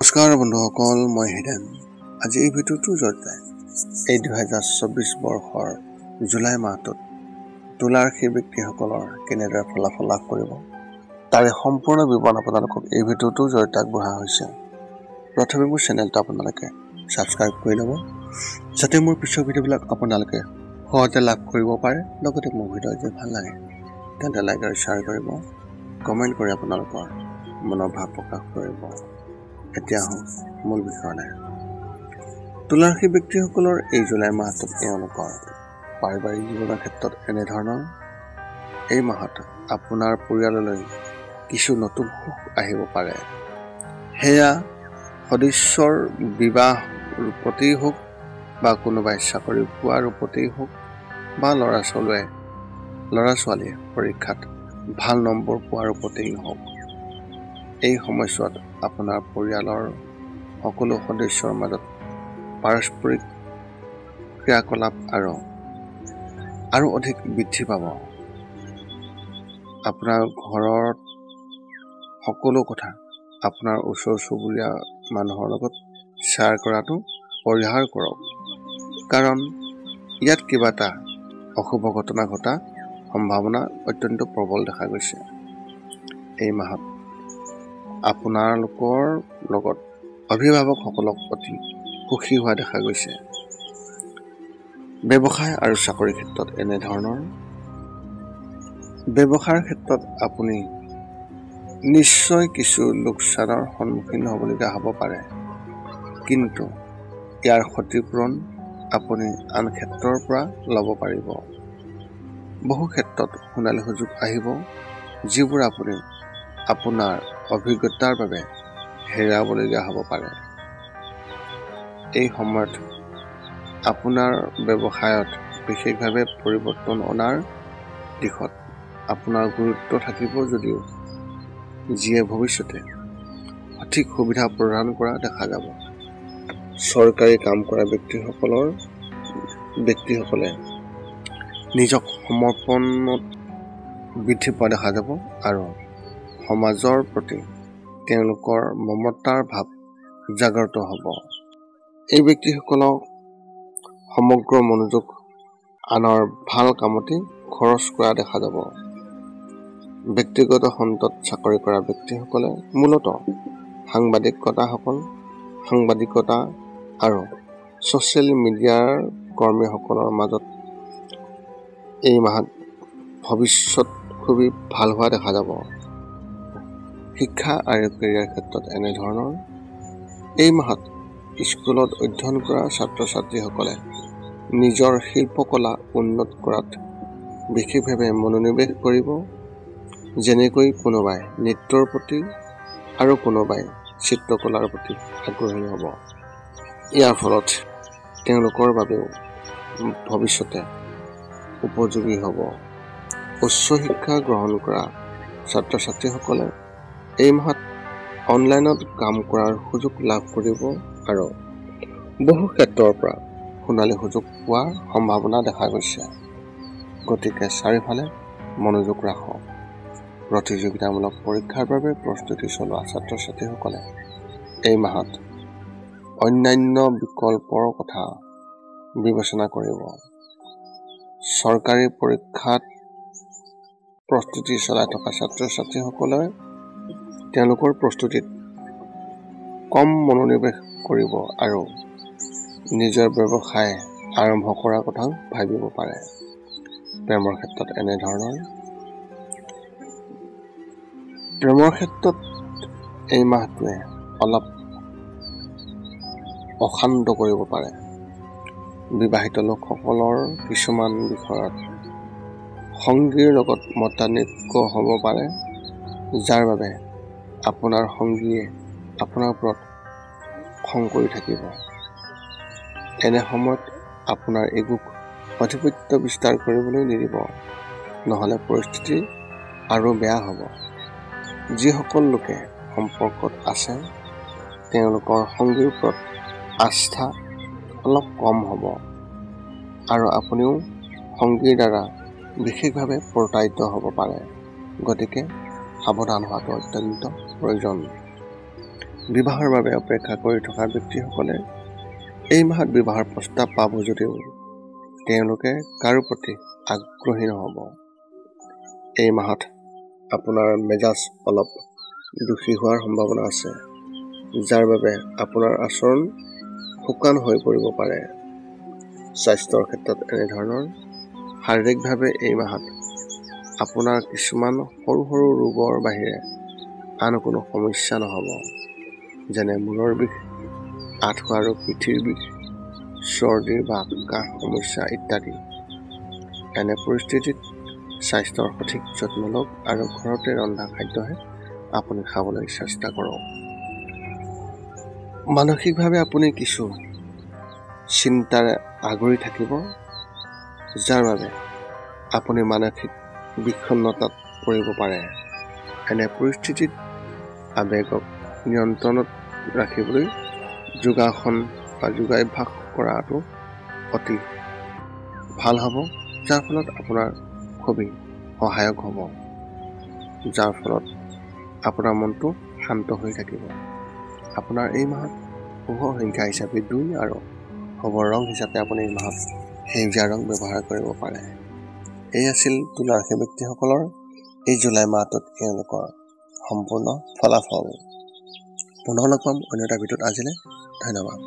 নমস্কাৰ বন্ধুসকল, মই হিৰেন। আজি এই ভিডিঅ'টোৰ জৰিয়তে এই 2024 বৰ্ষৰ জুলাই মাহটোত তুলা ৰাশিৰ ব্যক্তিসকলৰ কেনেদৰে ফলাফল লাভ কৰিব তাৰে সম্পূৰ্ণ বিৱৰণ আপোনালোকক এই ভিডিঅ'টোৰ জৰিয়তে আগবঢ়োৱা হৈছে। প্ৰথমে মোৰ চেনেলটো আপোনালোকে ছাবস্ক্ৰাইব কৰি ল'ব, যাতে মোৰ পিছৰ ভিডিঅ'বিলাক আপোনালোকে সহজে লাভ কৰিব পাৰে। লগতে মোৰ ভিডিঅ' যদি ভাল লাগে তেন্তে লাইক আৰু শ্বেয়াৰ কৰিব, কমেণ্ট কৰি আপোনালোকৰ মনৰ ভাৱ প্ৰকাশ কৰিব। এতিয়া আহোঁ মূল বিষয়লৈ। তুলা ৰাশি ব্যক্তিসকলৰ এই জুলাই মাহটোত তেওঁলোকৰ পাৰিবাৰিক জীৱনৰ ক্ষেত্ৰত এনেধৰণৰ। এই মাহত আপোনাৰ পৰিয়াললৈ কিছু নতুন সুখ আহিব পাৰে। সেয়া সদস্যৰ বিবাহ ৰূপতেই হওক বা কোনোবাই চাকৰি পোৱা ৰূপতেই হওক বা ল'ৰা ছোৱালীয়ে পৰীক্ষাত ভাল নম্বৰ পোৱাৰ ৰূপতেই হওক। এই সময়ছোৱাত আপোনাৰ পৰিয়ালৰ সকলো সদস্যৰ মাজত পাৰস্পৰিক ক্ৰিয়াকলাপ আৰু অধিক বৃদ্ধি পাব। আপোনাৰ ঘৰত সকলো কথা আপোনাৰ ওচৰ চুবুৰীয়া মানুহৰ লগত শ্বেয়াৰ কৰাটো পৰিহাৰ কৰক, কাৰণ ইয়াত কিবা এটা অশুভ ঘটনা ঘটা সম্ভাৱনা অত্যন্ত প্ৰবল দেখা গৈছে। এই মাহত আপোনালোকৰ লগত অভিভাৱকসকলক অতি সুখী হোৱা দেখা গৈছে। ব্যৱসায় আৰু চাকৰিৰ ক্ষেত্ৰত এনেধৰণৰ। ব্যৱসায়ৰ ক্ষেত্ৰত আপুনি নিশ্চয় কিছু লোকচানৰ সন্মুখীন হ'বলগীয়া হ'ব পাৰে, কিন্তু ইয়াৰ ক্ষতিপূৰণ আপুনি আন ক্ষেত্ৰৰ পৰা ল'ব পাৰিব। বহু ক্ষেত্ৰত সোণালী সুযোগ আহিব, যিবোৰ আপুনি আপোনাৰ অভিজ্ঞতাৰ বাবে হেৰুৱাবলগীয়া হ'ব পাৰে। এই সময়ত আপোনাৰ ব্যৱসায়ত বিশেষভাৱে পৰিৱৰ্তন অনাৰ দিশত আপোনাৰ গুৰুত্ব থাকিব, যদিও যিয়ে ভৱিষ্যতে সঠিক সুবিধা প্ৰদান কৰা দেখা যাব। চৰকাৰী কাম কৰা ব্যক্তিসকলে নিজক সমৰ্পণত বৃদ্ধি পোৱা দেখা যাব আৰু সমাজৰ প্ৰতি তেওঁলোকৰ মমতাৰ ভাৱ জাগ্ৰত হ'ব। এই ব্যক্তিসকলক সমগ্ৰ মনোযোগ আনৰ ভাল কামতেই খৰচ কৰা দেখা যাব। ব্যক্তিগত খণ্ডত চাকৰি কৰা ব্যক্তিসকলে মূলতঃ সাংবাদিকতা আৰু ছ'চিয়েল মিডিয়াৰ কৰ্মীসকলৰ মাজত এই মাহত ভৱিষ্যত খুবেই ভাল হোৱা দেখা যাব। শিক্ষা আৰু কেৰিয়াৰ ক্ষেত্ৰত এনেধৰণৰ। এই মাহত স্কুলত অধ্যয়ন কৰা ছাত্ৰ ছাত্ৰীসকলে নিজৰ শিল্পকলা উন্নত কৰাত বিশেষভাৱে মনোনিৱেশ কৰিব। যেনেকৈ কোনোবাই নৃত্যৰ প্ৰতি আৰু কোনোবাই চিত্ৰকলাৰ প্ৰতি আগ্ৰহী হ'ব। ইয়াৰ ফলত তেওঁলোকৰ বাবেও ভৱিষ্যতে উপযোগী হ'ব। উচ্চ শিক্ষা গ্ৰহণ কৰা ছাত্ৰ ছাত্ৰীসকলে এই মাহত অনলাইনত কাম কৰাৰ সুযোগ লাভ কৰিব আৰু বহু ক্ষেত্ৰৰ পৰা সোণালী সুযোগ পোৱাৰ সম্ভাৱনা দেখা গৈছে। গতিকে চাৰিওফালে মনোযোগ ৰাখক। প্ৰতিযোগিতামূলক পৰীক্ষাৰ বাবে প্ৰস্তুতি চলোৱা ছাত্ৰ ছাত্ৰীসকলে এই মাহত অন্যান্য বিকল্পৰ কথা বিবেচনা কৰিব। চৰকাৰী পৰীক্ষাত প্ৰস্তুতি চলাই থকা ছাত্ৰ ছাত্ৰীসকলে তেওঁলোকৰ প্ৰস্তুতিত কম মনোনিৱেশ কৰিব আৰু নিজৰ ব্যৱসায় আৰম্ভ কৰাৰ কথাও ভাবিব পাৰে। প্ৰেমৰ ক্ষেত্ৰত এনেধৰণৰ। প্ৰেমৰ ক্ষেত্ৰত এই মাহটোৱে অলপ অশান্ত কৰিব পাৰে। বিবাহিত লোকসকলৰ কিছুমান বিষয়ত সংগীৰ লগত মতানৈক্য হ'ব পাৰে, যাৰ বাবে আপোনাৰ সংগীয়ে আপোনাৰ ওপৰত খং কৰি থাকিব। এনে সময়ত আপোনাৰ ইগোক আধিপত্য বিস্তাৰ কৰিবলৈ নিদিব, নহ'লে পৰিস্থিতি আৰু বেয়া হ'ব। যিসকল লোকে সম্পৰ্কত আছে তেওঁলোকৰ সংগীৰ ওপৰত আস্থা অলপ কম হ'ব আৰু আপুনিও সংগীৰ দ্বাৰা বিশেষভাৱে প্ৰতাৰিত হ'ব পাৰে। গতিকে সাৱধান হোৱাটো অত্যন্ত প্ৰয়োজন। বিবাহৰ বাবে অপেক্ষা কৰি থকা ব্যক্তিসকলে এই মাহত বিবাহৰ প্ৰস্তাৱ পাব যদিও তেওঁলোকে কাৰো প্ৰতি আগ্ৰহী নহ'ব। এই মাহত আপোনাৰ মেজাজ অলপ দোষী হোৱাৰ সম্ভাৱনা আছে, যাৰ বাবে আপোনাৰ আচৰণ শুকান হৈ পৰিব পাৰে। স্বাস্থ্যৰ ক্ষেত্ৰত এনেধৰণৰ শাৰীৰিকভাৱে এই মাহত আপোনাৰ কিছুমান সৰু সৰু ৰোগৰ বাহিৰে আন কোনো সমস্যা নহ'ব, যেনে মূৰৰ বিষ, আঁঠুৱা আৰু পিঠিৰ বিষ, চৰ্দি বা কাহ সমস্যা ইত্যাদি। এনে পৰিস্থিতিত স্বাস্থ্যৰ সঠিক যত্ন লওক আৰু ঘৰতে ৰন্ধা খাদ্যহে আপুনি খাবলৈ চেষ্টা কৰক। মানসিকভাৱে আপুনি কিছু চিন্তাৰে আগুৰি থাকিব, যাৰ বাবে আপুনি মানসিক বিষণ্ণতাত পৰিব পাৰে। এনে পৰিস্থিতিত আৱেগক নিয়ন্ত্ৰণত ৰাখিবলৈ যোগাসন বা যোগাভ্যাস কৰাটো অতি ভাল হ'ব, যাৰ ফলত আপোনাৰ খুবেই সহায়ক হ'ব, যাৰ ফলত আপোনাৰ মনটো শান্ত হৈ থাকিব। আপোনাৰ এই মাহত শুভ সংখ্যা হিচাপে 2 আৰু শুভ ৰং হিচাপে আপুনি এই মাহত সেউজীয়া ৰং ব্যৱহাৰ কৰিব পাৰে। এই আছিল তুলা ৰাশিৰ ব্যক্তিসকলৰ এই জুলাই মাহটোত তেওঁলোকৰ সম্পূৰ্ণ ফলাফল। পুনৰ লগ পাম অন্য এটা ভিডিঅ'ত। আজিলৈ ধন্যবাদ।